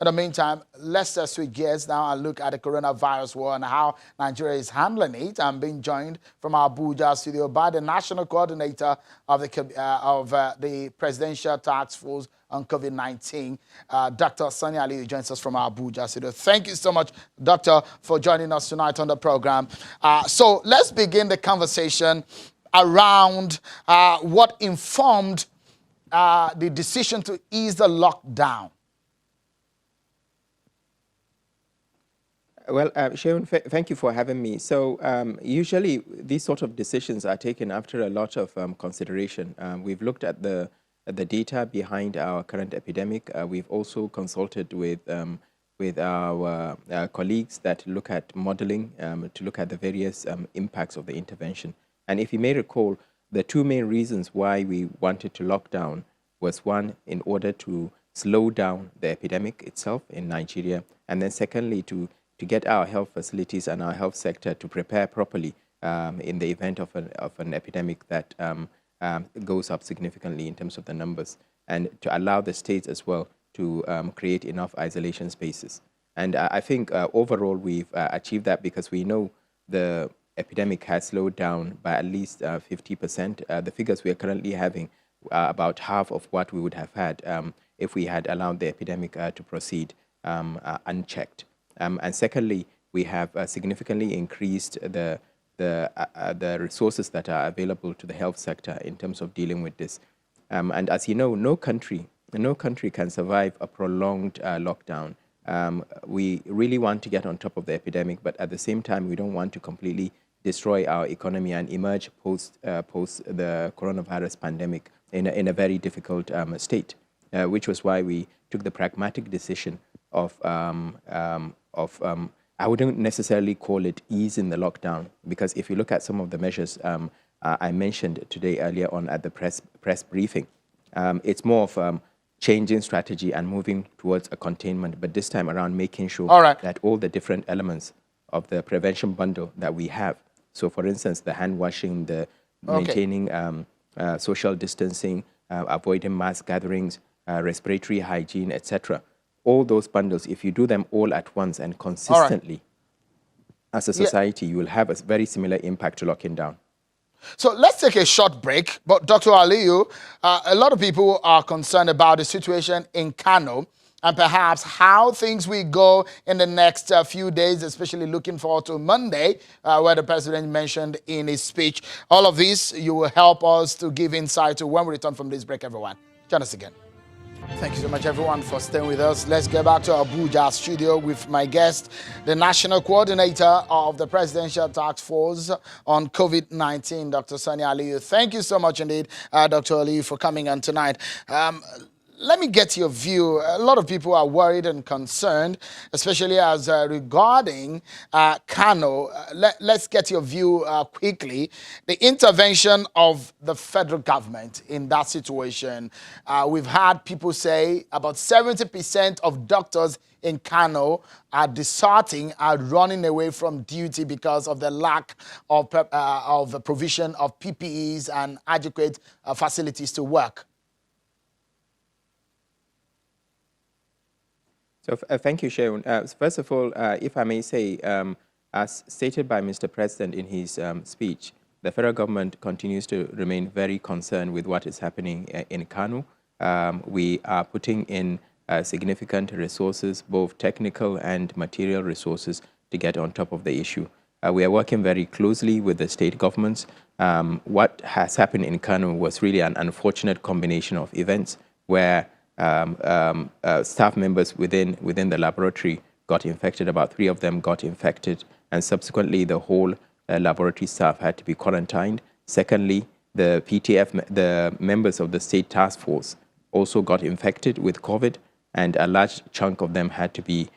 In the meantime, let's switch gears now and look at the coronavirus war and how Nigeria is handling it. I'm being joined from our Abuja studio by the national coordinator of the Presidential Task Force on COVID-19, Dr. Sonya Ali, who joins us from our Abuja studio. Thank you so much, Doctor, for joining us tonight on the program. So let's begin the conversation around what informed the decision to ease the lockdown. Well, Sharon, thank you for having me. So usually these sort of decisions are taken after a lot of consideration. We've looked at the data behind our current epidemic. We've also consulted with our colleagues that look at modeling to look at the various impacts of the intervention. And if you may recall, the two main reasons why we wanted to lock down was one, in order to slow down the epidemic itself in Nigeria, and then secondly, to get our health facilities and our health sector to prepare properly in the event of an epidemic that goes up significantly in terms of the numbers, and to allow the states as well to create enough isolation spaces. And I think overall we've achieved that, because we know the epidemic has slowed down by at least 50%. The figures we are currently having are about half of what we would have had if we had allowed the epidemic to proceed unchecked. And secondly, we have significantly increased the resources that are available to the health sector in terms of dealing with this. And as you know, no country can survive a prolonged lockdown. We really want to get on top of the epidemic, but at the same time, we don't want to completely destroy our economy and emerge post the coronavirus pandemic in a very difficult state, which was why we took the pragmatic decision of I wouldn't necessarily call it easing the lockdown, because if you look at some of the measures I mentioned today earlier on at the press briefing, it's more of changing strategy and moving towards a containment, but this time around making sure that all the different elements of the prevention bundle that we have, so for instance, the hand washing, the maintaining social distancing, avoiding mass gatherings, respiratory hygiene, etc., all those bundles, if you do them all at once and consistently as a society, you will have a very similar impact to locking down. So let's take a short break. But Dr. Aliyu, a lot of people are concerned about the situation in Kano and perhaps how things will go in the next few days, especially looking forward to Monday, where the president mentioned in his speech. All of this, you will help us to give insight to when we return from this break, everyone. Join us again. Thank you so much, everyone, for staying with us. Let's get back to Abuja studio with my guest, the national coordinator of the Presidential Task Force on COVID-19, Dr. Sonya Ali. Thank you so much indeed, Dr. Ali, for coming on tonight. Let me get your view. A lot of people are worried and concerned, especially as regarding Kano. Let's get your view quickly. The intervention of the federal government in that situation. We've had people say about 70% of doctors in Kano are deserting, are running away from duty because of the lack of the provision of PPEs and adequate facilities to work. So thank you, Sharon. First of all, if I may say, as stated by Mr. President in his speech, the federal government continues to remain very concerned with what is happening in Kano. We are putting in significant resources, both technical and material resources, to get on top of the issue. We are working very closely with the state governments. What has happened in Kano was really an unfortunate combination of events where staff members within the laboratory got infected. About 3 of them got infected, and subsequently the whole laboratory staff had to be quarantined. Secondly, the PTF, the members of the state task force, also got infected with COVID, and a large chunk of them had to be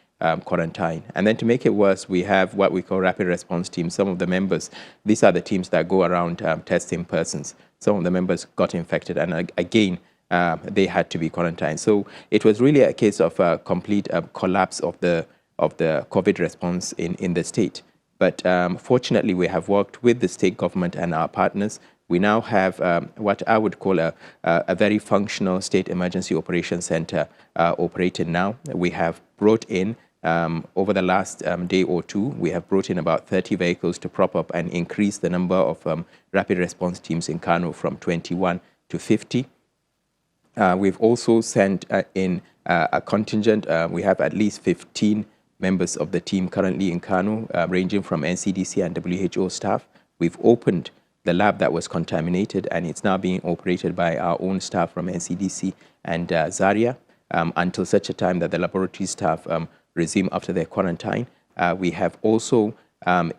quarantined. And then to make it worse, we have what we call rapid response teams. Some of the members, these are the teams that go around testing persons. Some of the members got infected, and again, they had to be quarantined. So it was really a case of a complete collapse of the COVID response in the state. But fortunately, we have worked with the state government and our partners we now have what I would call a very functional state emergency operations center operating now. We have brought in, over the last day or two, we have brought in about 30 vehicles to prop up and increase the number of rapid response teams in Kano from 21 to 50. We've also sent in a contingent. We have at least 15 members of the team currently in Kano, ranging from NCDC and WHO staff. We've opened the lab that was contaminated, and it's now being operated by our own staff from NCDC and Zaria until such a time that the laboratory staff resume after their quarantine. We have also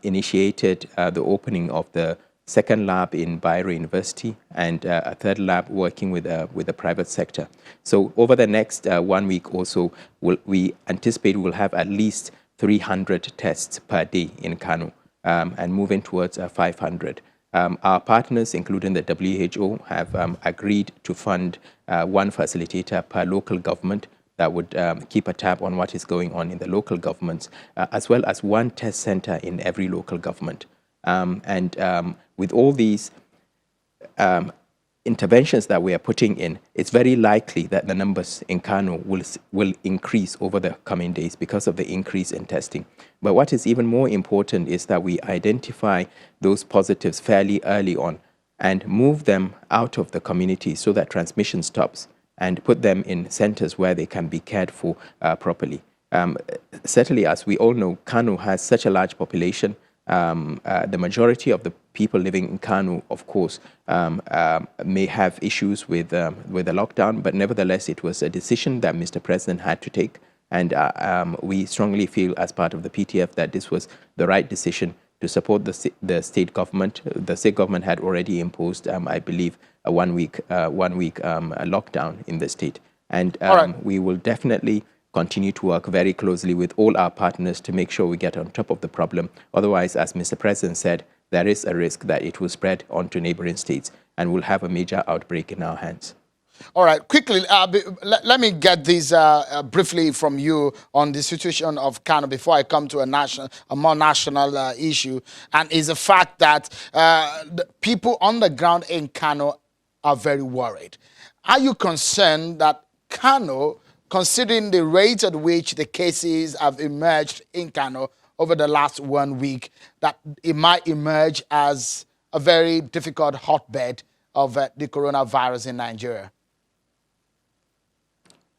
initiated the opening of the second lab in Bayero University and a third lab working with the private sector. So over the next 1 week or so, we anticipate we'll have at least 300 tests per day in Kano and moving towards 500. Our partners, including the WHO, have agreed to fund one facilitator per local government that would keep a tab on what is going on in the local governments, as well as one test center in every local government. With all these interventions that we are putting in, it's very likely that the numbers in Kano will increase over the coming days because of the increase in testing. But what is even more important is that we identify those positives fairly early on and move them out of the community so that transmission stops, and put them in centers where they can be cared for properly. Certainly, as we all know, Kano has such a large population. The majority of the people living in Kano, of course, may have issues with the lockdown, but nevertheless, it was a decision that Mr. President had to take. And we strongly feel as part of the PTF that this was the right decision to support the state government. The state government had already imposed, I believe, a one-week lockdown in the state. And we will definitely continue to work very closely with all our partners to make sure we get on top of the problem. Otherwise, as Mr. President said, there is a risk that it will spread onto neighboring states and we'll have a major outbreak in our hands. All right, quickly, let me get this briefly from you on the situation of Kano before I come to a more national issue. And is the fact that the people on the ground in Kano are very worried. Are you concerned that Kano, considering the rate at which the cases have emerged in Kano over the last 1 week, that it might emerge as a very difficult hotbed of the coronavirus in Nigeria?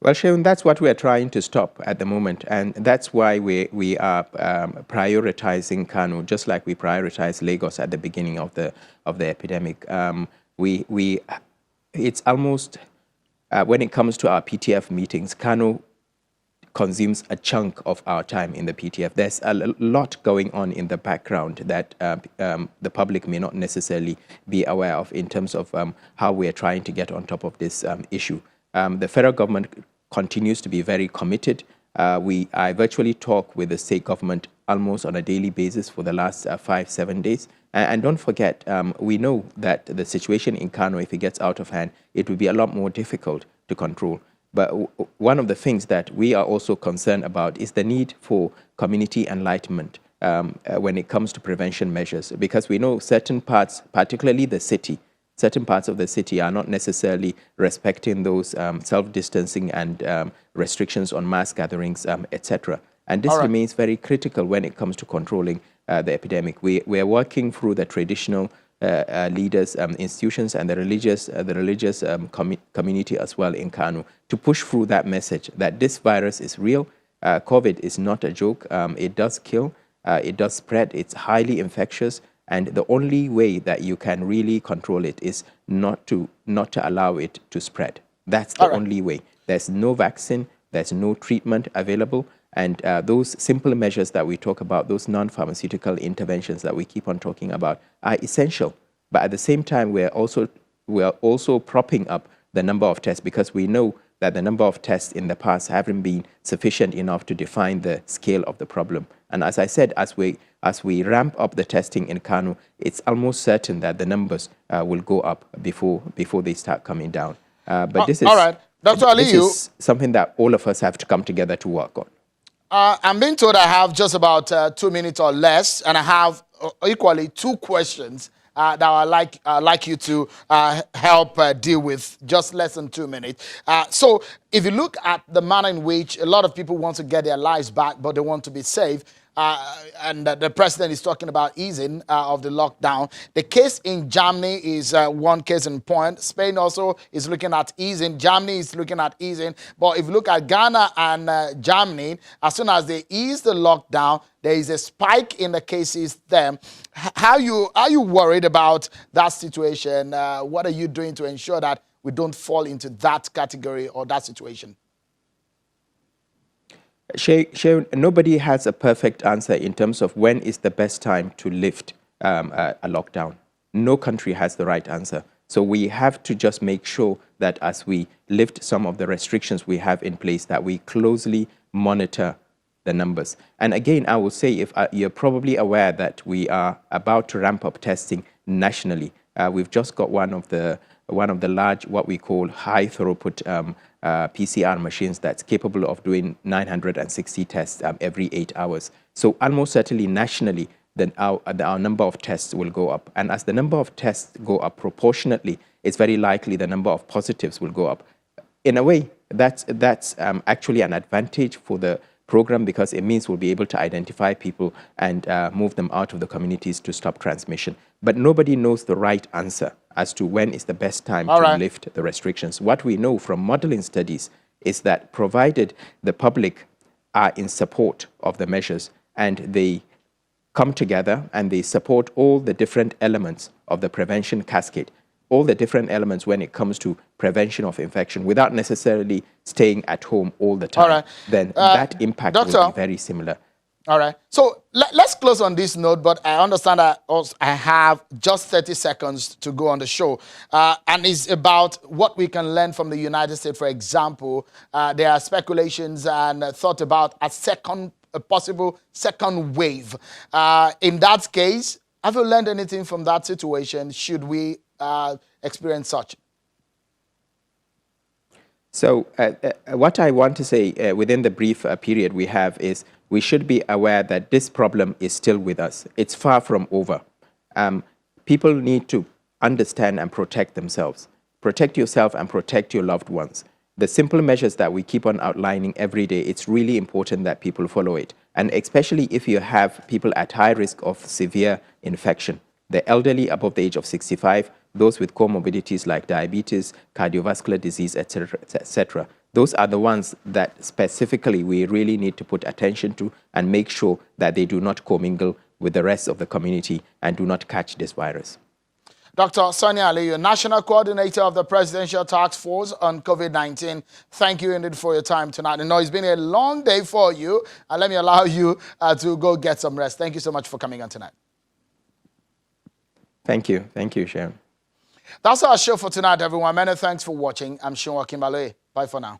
Well, Sheun, that's what we are trying to stop at the moment, and that's why we are prioritizing Kano, just like we prioritized Lagos at the beginning of the epidemic. It's almost when it comes to our PTF meetings, Kano consumes a chunk of our time in the PTF. There's a lot going on in the background that the public may not necessarily be aware of in terms of how we are trying to get on top of this issue. The federal government continues to be very committed. I virtually talk with the state government almost on a daily basis for the last 5-7 days. And don't forget, we know that the situation in Kano, if it gets out of hand, it will be a lot more difficult to control. But one of the things that we are also concerned about is the need for community enlightenment when it comes to prevention measures, because we know certain parts, particularly the city, certain parts of the city are not necessarily respecting those self-distancing and restrictions on mass gatherings, etc. And this remains very critical when it comes to controlling the epidemic. We are working through the traditional leaders, institutions, and the religious community as well in Kano to push through that message that this virus is real. COVID is not a joke. It does kill. It does spread. It's highly infectious. And the only way that you can really control it is not to allow it to spread. That's the only way. There's no vaccine. There's no treatment available. And those simple measures that we talk about, those non-pharmaceutical interventions that we keep on talking about, are essential. But at the same time, we are also propping up the number of tests, because we know that the number of tests in the past haven't been sufficient enough to define the scale of the problem. And as I said, as we ramp up the testing in Kano, it's almost certain that the numbers will go up before they start coming down. But this is, all right. Dr. Ali, this is something that all of us have to come together to work on. I'm being told I have just about 2 minutes or less, and I have equally 2 questions that I'd like you to help deal with. Just less than 2 minutes. So if you look at the manner in which a lot of people want to get their lives back, but they want to be safe, and the president is talking about easing of the lockdown. The case in Germany is one case in point. Spain also is looking at easing. Germany is looking at easing. But if you look at Ghana and Germany, as soon as they ease the lockdown, there is a spike in the cases there. Are you worried about that situation? What are you doing to ensure that we don't fall into that category or that situation? Nobody has a perfect answer in terms of when is the best time to lift a lockdown. No country has the right answer. So we have to just make sure that as we lift some of the restrictions we have in place, that we closely monitor the numbers. And again, I will say, if you're probably aware that we are about to ramp up testing nationally. We've just got one of the large, what we call high throughput PCR machines that's capable of doing 960 tests every 8 hours. So almost certainly nationally, then our number of tests will go up. And as the number of tests go up proportionately, it's very likely the number of positives will go up. In a way, that's actually an advantage for the program, because it means we'll be able to identify people and move them out of the communities to stop transmission. But nobody knows the right answer as to when is the best time to lift the restrictions. What we know from modeling studies is that provided the public are in support of the measures and they come together and they support all the different elements of the prevention cascade, all the different elements when it comes to prevention of infection without necessarily staying at home all the time, then that impact will be very similar. All right. So let's close on this note, but I understand that I have just 30 seconds to go on the show. And it's about what we can learn from the United States. For example, there are speculations and thought about a possible second wave. In that case, have you learned anything from that situation? Should we experience such? So what I want to say within the brief period we have is we should be aware that this problem is still with us. It's far from over. People need to understand and protect themselves. Protect yourself and protect your loved ones. The simple measures that we keep on outlining every day, it's really important that people follow it. And especially if you have people at high risk of severe infection, the elderly above the age of 65, those with comorbidities like diabetes, cardiovascular disease, etc., etc. Those are the ones that specifically we really need to put attention to and make sure that they do not commingle with the rest of the community and do not catch this virus. Dr. Sonya Ali, National Coordinator of the Presidential Task Force on COVID-19, thank you indeed for your time tonight. I know it's been a long day for you, and let me allow you to go get some rest. Thank you so much for coming on tonight. Thank you. Thank you, Sharon. That's our show for tonight, everyone. Many thanks for watching. I'm Sean Kimbale. Bye for now.